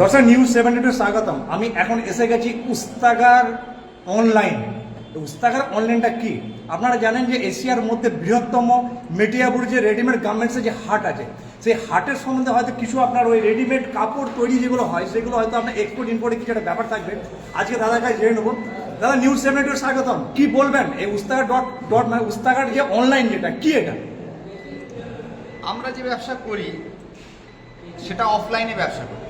দর্শক নিউজ 72 স্বাগতম। আমি এখন এসে গেছি উস্তাগার অনলাইন। উস্তাগার অনলাইনটা কি আপনারা জানেন যে এশিয়ার মধ্যে বৃহত্তম মেটিয়াপুর যে রেডিমেড গার্মেন্টসের যে হাট আছে, সেই হাটের সম্বন্ধে হয়তো কিছু আপনার ওই রেডিমেড কাপড় তৈরি যেগুলো হয় সেগুলো হয়তো আপনার এক্সপোর্ট ইম্পোর্টে কিছু একটা ব্যাপার থাকবে। আজকে দাদার কাছে জেনে নেবো। দাদা নিউজ 72 স্বাগতম। কি বলবেন এই উস্তাগার ডট মানে উস্তাগার যে অনলাইন যেটা কি এটা? আমরা যে ব্যবসা করি সেটা অফলাইনে ব্যবসা করি,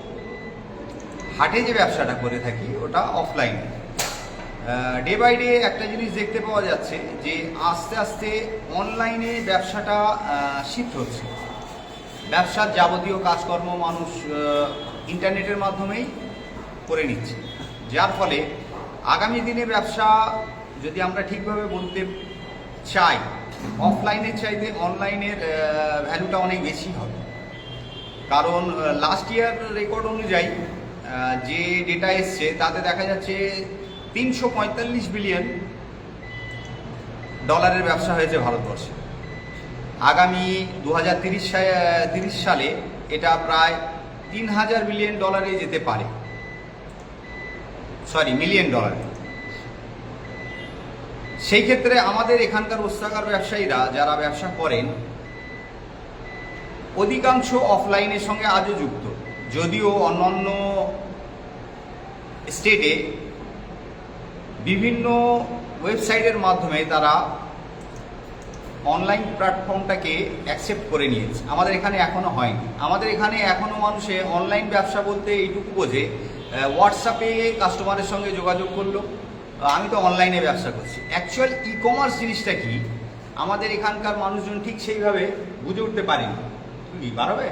হাটে যে ব্যবসাটা করে থাকি ওটা অফলাইনে। ডে বাই ডে একটা জিনিস দেখতে পাওয়া যাচ্ছে যে আস্তে আস্তে অনলাইনে ব্যবসাটা শিফট হচ্ছে। ব্যবসার যাবতীয় কাজকর্ম মানুষ ইন্টারনেটের মাধ্যমেই করে নিচ্ছে, যার ফলে আগামী দিনে ব্যবসা যদি আমরা ঠিকভাবে বলতে চাই, অফলাইনের চাইতে অনলাইনের ভ্যালুটা অনেক বেশি হবে। কারণ লাস্ট ইয়ার রেকর্ড অনুযায়ী যে ডেটা এসছে তাতে দেখা যাচ্ছে 345 বিলিয়ন ডলারের ব্যবসা হয়েছে ভারতবর্ষে। আগামী 2030 সালে এটা প্রায় 3000 বিলিয়ন ডলারে যেতে পারে, মিলিয়ন ডলারে। সেই ক্ষেত্রে আমাদের এখানকার উস্তাগার ব্যবসায়ীরা যারা ব্যবসা করেন অধিকাংশ অফলাইনের সঙ্গে আজও যুক্ত, যদিও অন্যান্য স্টেটে বিভিন্ন ওয়েবসাইটের মাধ্যমে তারা অনলাইন প্ল্যাটফর্মটাকে অ্যাকসেপ্ট করে নিয়েছে। আমাদের এখানে এখনো হয়নি। আমাদের এখানে এখনো মানুষে অনলাইন ব্যবসা বলতে এইটুকু বোঝে, হোয়াটসঅ্যাপে কাস্টমারের সঙ্গে যোগাযোগ করলো, আমি তো অনলাইনে ব্যবসা করছি। অ্যাকচুয়াল ই কমার্স জিনিসটা কি আমাদের এখানকার মানুষজন ঠিক সেইভাবে বুঝে উঠতে পারেনি। কি বাড়াবে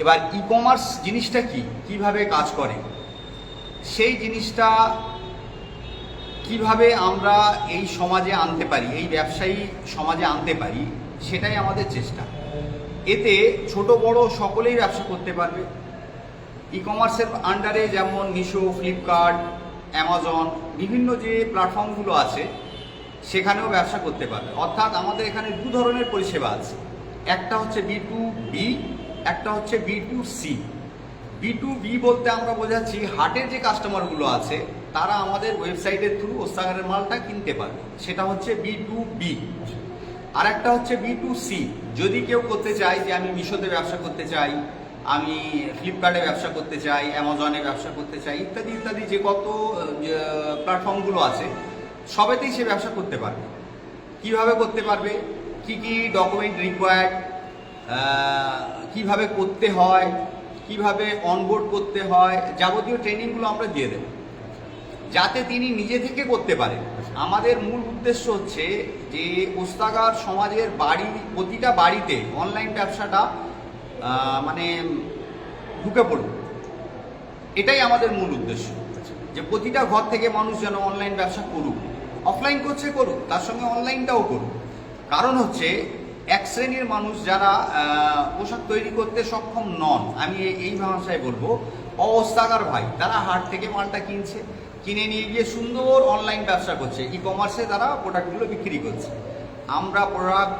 এবার ই কমার্স জিনিসটা কি, কিভাবে কাজ করে, সেই জিনিসটা কিভাবে আমরা এই সমাজে আনতে পারি, এই ব্যবসায়ী সমাজে আনতে পারি, সেটাই আমাদের চেষ্টা। এতে ছোট বড় সকলেই ব্যবসা করতে পারবে। ই কমার্সের আন্ডারে যেমন মিশো, ফ্লিপকার্ট, অ্যামাজন, বিভিন্ন যে প্ল্যাটফর্মগুলো আছে সেখানেও ব্যবসা করতে পারবে। অর্থাৎ আমাদের এখানে দু ধরনের পরিষেবা আছে, একটা হচ্ছে B2B, একটা হচ্ছে B2C। B2B বলতে আমরা বোঝাচ্ছি হাটের যে কাস্টমারগুলো আছে তারা আমাদের ওয়েবসাইটের থ্রু উস্তাগারের মালটা কিনতে পারবে, সেটা হচ্ছে B2B। আর একটা হচ্ছে B2C, যদি কেউ করতে চায় যে আমি মিশোতে ব্যবসা করতে চাই, আমি ফ্লিপকার্টে ব্যবসা করতে চাই, অ্যামাজনে ব্যবসা করতে চাই, ইত্যাদি ইত্যাদি যে কত প্ল্যাটফর্মগুলো আছে সবেতেই সে ব্যবসা করতে পারবে। কিভাবে করতে পারবে, কি কি ডকুমেন্ট রিকোয়ার্ড, কিভাবে করতে হয়, কিভাবে অনবোর্ড করতে হয়, যাবতীয় ট্রেনিংগুলো আমরা দিয়ে দেব যাতে তিনি নিজে থেকে করতে পারেন। আমাদের মূল উদ্দেশ্য হচ্ছে যে উস্তাগার সমাজের প্রতিটা বাড়িতে অনলাইন ব্যবসাটা মানে ঢুকে পড়বে, এটাই আমাদের মূল উদ্দেশ্য। যে প্রতিটা ঘর থেকে মানুষ যেন অনলাইন ব্যবসা করুক, অফলাইন করছে করুক, তার সঙ্গে অনলাইনটাও করুক। কারণ হচ্ছে এক শ্রেণীর মানুষ যারা পোশাক তৈরি করতে সক্ষম নন, আমি এই ভাষায় বলবো অস্তাগার ভাই, তারা হাট থেকে মালটা কিনে নিয়ে গিয়ে সুন্দর অনলাইন ব্যবসা করছে, ই কমার্সে তারা প্রোডাক্টগুলো বিক্রি করছে। আমরা প্রোডাক্ট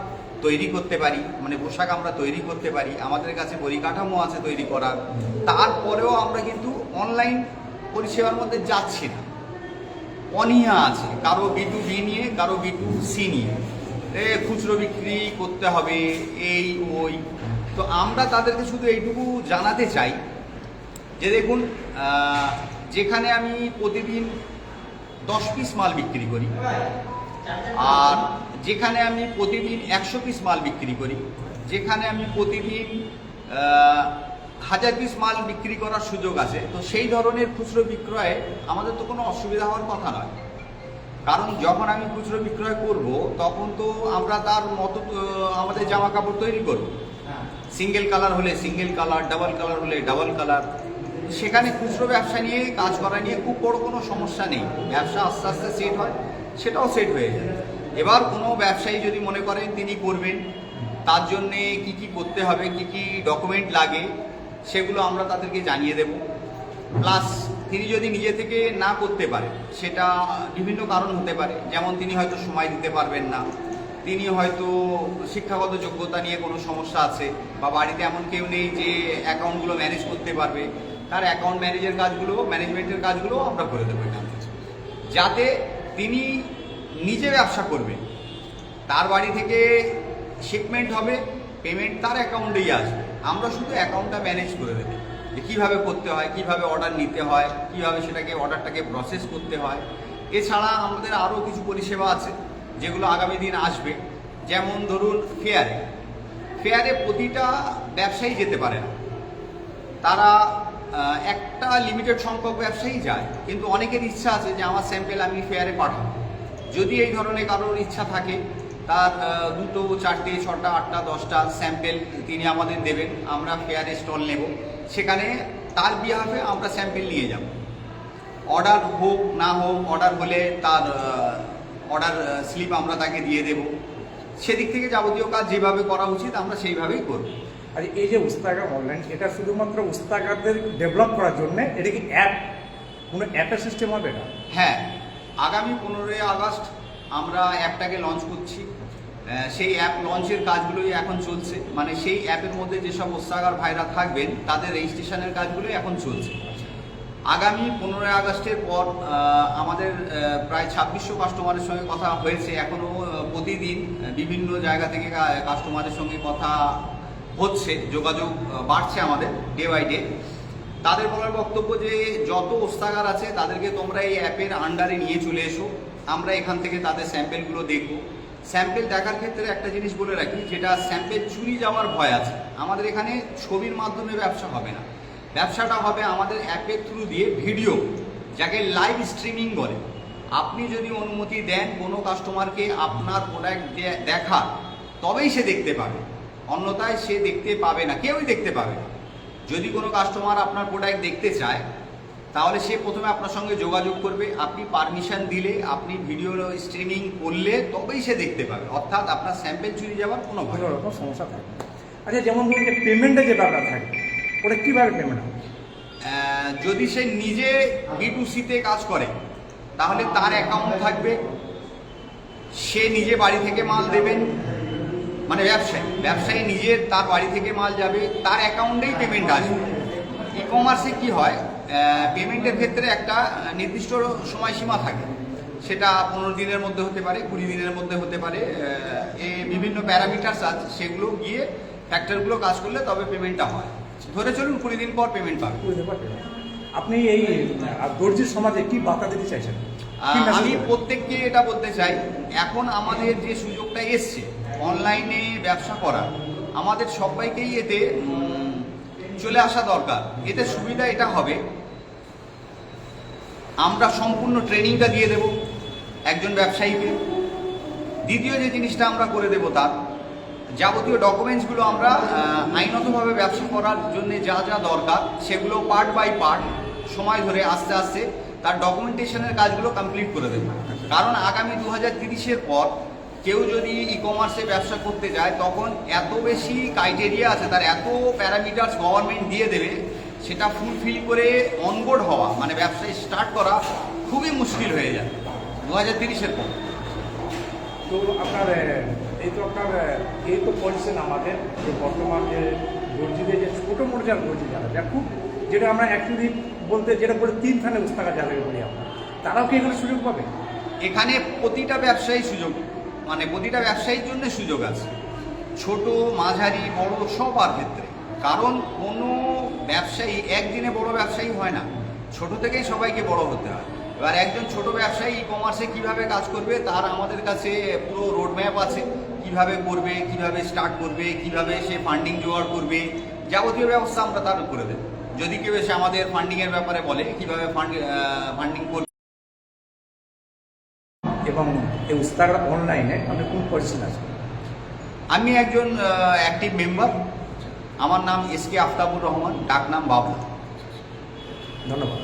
তৈরি করতে পারি, মানে পোশাক আমরা তৈরি করতে পারি, আমাদের কাছে পরিকাঠামো আছে তৈরি করার, তারপরেও আমরা কিন্তু অনলাইন পরিষেবার মধ্যে যাচ্ছি না। অনীহা আছে কারো B2B নিয়ে, কারো B2C নিয়ে, খুচরো বিক্রি করতে হবে এই ওই। তো আমরা তাদেরকে শুধু এইটুকু জানাতে চাই যে দেখুন, যেখানে আমি প্রতিদিন 10 পিস মাল বিক্রি করি, আর যেখানে আমি প্রতিদিন 100 পিস মাল বিক্রি করি, যেখানে আমি প্রতিদিন 1000 পিস মাল বিক্রি করার সুযোগ আছে, তো সেই ধরনের খুচরো বিক্রয়ে আমাদের তো কোনো অসুবিধা হওয়ার কথা নয়। কারণ যখন আমি খুচরো বিক্রয় করব তখন তো আমরা তার মতো আমাদের জামা কাপড় তৈরি করব, সিঙ্গেল কালার হলে সিঙ্গেল কালার, ডাবল কালার হলে ডাবল কালার। সেখানে খুচরো ব্যবসা নিয়ে কাজ করা নিয়ে খুব বড় কোনো সমস্যা নেই। ব্যবসা আস্তে আস্তে সেট হয়, সেটাও সেট হয়ে যায়। এবার কোনো ব্যবসায়ী যদি মনে করেন তিনি করবেন, তার জন্যে কি কি করতে হবে, কি কি ডকুমেন্ট লাগে, সেগুলো আমরা তাদেরকে জানিয়ে দেব। প্লাস তিনি যদি নিজে থেকে না করতে পারে, সেটা বিভিন্ন কারণ হতে পারে, যেমন তিনি হয়তো সময় দিতে পারবেন না, তিনি হয়তো শিক্ষাগত যোগ্যতা নিয়ে কোনো সমস্যা আছে, বা বাড়িতে এমন কেউ নেই যে অ্যাকাউন্টগুলো ম্যানেজ করতে পারবে, তার অ্যাকাউন্ট ম্যানেজমেন্টের কাজগুলো আমরা করে দেবো এখান থেকে, যাতে তিনি নিজে ব্যবসা করবে। তার বাড়ি থেকে শিপমেন্ট হবে, পেমেন্ট তার অ্যাকাউন্টেই আসবে, আমরা শুধু অ্যাকাউন্টটা ম্যানেজ করে দেবো, যে কীভাবে করতে হয়, কীভাবে অর্ডার নিতে হয়, কীভাবে অর্ডারটাকে প্রসেস করতে হয়। এছাড়া আমাদের আরও কিছু পরিষেবা আছে যেগুলো আগামী দিন আসবে। যেমন ধরুন ফেয়ারে প্রতিটা ব্যবসায়ী যেতে পারে না, তারা একটা লিমিটেড সংখ্যক ব্যবসায়ী যায়, কিন্তু অনেকের ইচ্ছা আছে যে আমার স্যাম্পেল আমি ফেয়ারে পাঠাবো। যদি এই ধরনের কারোর ইচ্ছা থাকে, তার 2, 4, 6, 8, 10টা স্যাম্পেল তিনি আমাদের দেবেন, আমরা ফেয়ারে স্টল নেব, সেখানে তার বিহাফে আমরা স্যাম্পেল নিয়ে যাব। অর্ডার হোক না হোক, অর্ডার হলে তার অর্ডার স্লিপ আমরা তাকে দিয়ে দেব। সেদিক থেকে যাবতীয় কাজ যেভাবে করা উচিত আমরা সেইভাবেই করব। আর এই যে উস্তাগার অনলাইন, এটা শুধুমাত্র উস্তাগারদের ডেভেলপ করার জন্য, এটা কি কোনো অ্যাপের সিস্টেম হবে না? হ্যাঁ, আগামী 15ই আগস্ট আমরা অ্যাপটাকে লঞ্চ করছি। সেই অ্যাপ লঞ্চের কাজগুলোই এখন চলছে, মানে সেই অ্যাপের মধ্যে যেসব উস্তাগার ভাইরা থাকবেন তাদের রেজিস্ট্রেশনের কাজগুলোই এখন চলছে। আগামী 15ই আগস্টের পর আমাদের প্রায় 2600 কাস্টমারের সঙ্গে কথা হয়েছে। এখনও প্রতিদিন বিভিন্ন জায়গা থেকে কাস্টমারের সঙ্গে কথা হচ্ছে, যোগাযোগ বাড়ছে আমাদের ডে বাই ডে। তাদের বলার বক্তব্য যে যত ওস্তাগার আছে তাদেরকে তোমরা এই অ্যাপের আন্ডারে নিয়ে চলে এসো, আমরা এখান থেকে তাদের স্যাম্পেলগুলো দেখব। স্যাম্পেল দেখার ক্ষেত্রে একটা জিনিস বলে রাখি, যেটা স্যাম্পেল চুরি যাওয়ার ভয় আছে। আমাদের এখানে ছবির মাধ্যমে ব্যবসা হবে না, ব্যবসাটা হবে আমাদের অ্যাপের থ্রু দিয়ে ভিডিও, যাকে লাইভ স্ট্রিমিং বলে। আপনি যদি অনুমতি দেন কোনো কাস্টমারকে আপনার প্রোডাক্ট দেখার, তবেই সে দেখতে পাবে, অন্যথায় সে দেখতে পাবে না, কেউই দেখতে পাবে না। যদি কোনো কাস্টমার আপনার প্রোডাক্ট দেখতে চায়, তাহলে সে প্রথমে আপনার সঙ্গে যোগাযোগ করবে, আপনি পারমিশন দিলে, আপনি ভিডিও স্ট্রিমিং করলে তবেই সে দেখতে পাবে, অর্থাৎ আপনার স্যাম্পেল চুরি যাওয়ার কোনো রকম সমস্যা থাকে। আচ্ছা, যেমন ধরুন যে পেমেন্টের যে ব্যাপার থাকে, ওটা কীভাবে পেমেন্ট হবে? যদি সে নিজে B2C-তে কাজ করে, তাহলে তার অ্যাকাউন্ট থাকবে, সে নিজে বাড়ি থেকে মাল দেবেন, মানে ব্যবসায়ী নিজের তার বাড়ি থেকে মাল যাবে, তার অ্যাকাউন্টেই পেমেন্ট আসবে। ই-কমার্সে কি হয়, পেমেন্টের ক্ষেত্রে একটা নির্দিষ্ট সময়সীমা থাকে, সেটা 15 দিনের মধ্যে হতে পারে, 20 দিনের মধ্যে হতে পারে, বিভিন্ন প্যারামিটার্স আছে, সেগুলো গিয়ে ফ্যাক্টরগুলো কাজ করলে তবে পেমেন্টটা হয়। ধরে চলুন 20 দিন পর পেমেন্ট পাবে। আপনি এই দর্জির সমাজে কি বার্তা দিতে চাইছেন? আমি প্রত্যেককে এটা বলতে চাই, এখন আমাদের যে সুযোগটা এসছে অনলাইনে ব্যবসা করা, আমাদের সবাইকেই এতে চলে আসা দরকার। এতে সুবিধা এটা হবে, আমরা সম্পূর্ণ ট্রেনিংটা দিয়ে দেব একজন ব্যবসায়ীকে। দ্বিতীয় যে জিনিসটা আমরা করে দেব, তার যাবতীয় ডকুমেন্টসগুলো আমরা আইনতভাবে ব্যবসা করার জন্য যা যা দরকার সেগুলো পার্ট বাই পার্ট সময় ধরে আস্তে আস্তে তার ডকুমেন্টেশনের কাজগুলো কমপ্লিট করে দেব। কারণ আগামী 2030-এর পর কেউ যদি ই-কমার্সে ব্যবসা করতে যায়, তখন এত বেশি ক্রাইটেরিয়া আছে, তার এত প্যারামিটার্স গভর্নমেন্ট দিয়ে দেবে, সেটা ফুলফিল করে অনবোর্ড হওয়া, মানে ব্যবসায় স্টার্ট করা খুবই মুশকিল হয়ে যায় 2030-এর পর। তো আপনার এই তো বলছেন আমাদের যে বর্তমান যে দর্জিদের যে ছোটো মোটো যারা দর্জি যারা খুব, যেটা আমরা অ্যাকচুয়ালি বলতে যেটা বলে 3 থানে উস্তাগার যাদেরকে বলি আমরা, তারাও কি এখানে সুযোগ পাবে? এখানে প্রতিটা ব্যবসায়ী সুযোগ, মানে প্রতিটা ব্যবসায়ীর জন্য সুযোগ আছে, ছোট মাঝারি বড় সবার ক্ষেত্রে। কারণ কোনো ব্যবসায়ী একদিনে বড় ব্যবসায়ী হয় না, ছোট থেকেই সবাইকে বড় হতে হয়। এবার একজন ছোট ব্যবসায়ী ই-কমার্সে কীভাবে কাজ করবে, তার আমাদের কাছে পুরো রোডম্যাপ আছে, কিভাবে করবে, কিভাবে স্টার্ট করবে, কিভাবে সে ফান্ডিং জোগাড় করবে, যাবতীয় ব্যবস্থা আমরা তার করে দেব। যদি কেউ এসে আমাদের ফান্ডিংয়ের ব্যাপারে বলে কিভাবে ফান্ডিং করবে। এবং এই উস্তাগার অনলাইনে আপনি কোন পজিশন আছেন? আমি একজন অ্যাক্টিভ মেম্বার, আমার নাম SK আফতাবুর রহমান, ডাক নাম বাবু। ধন্যবাদ।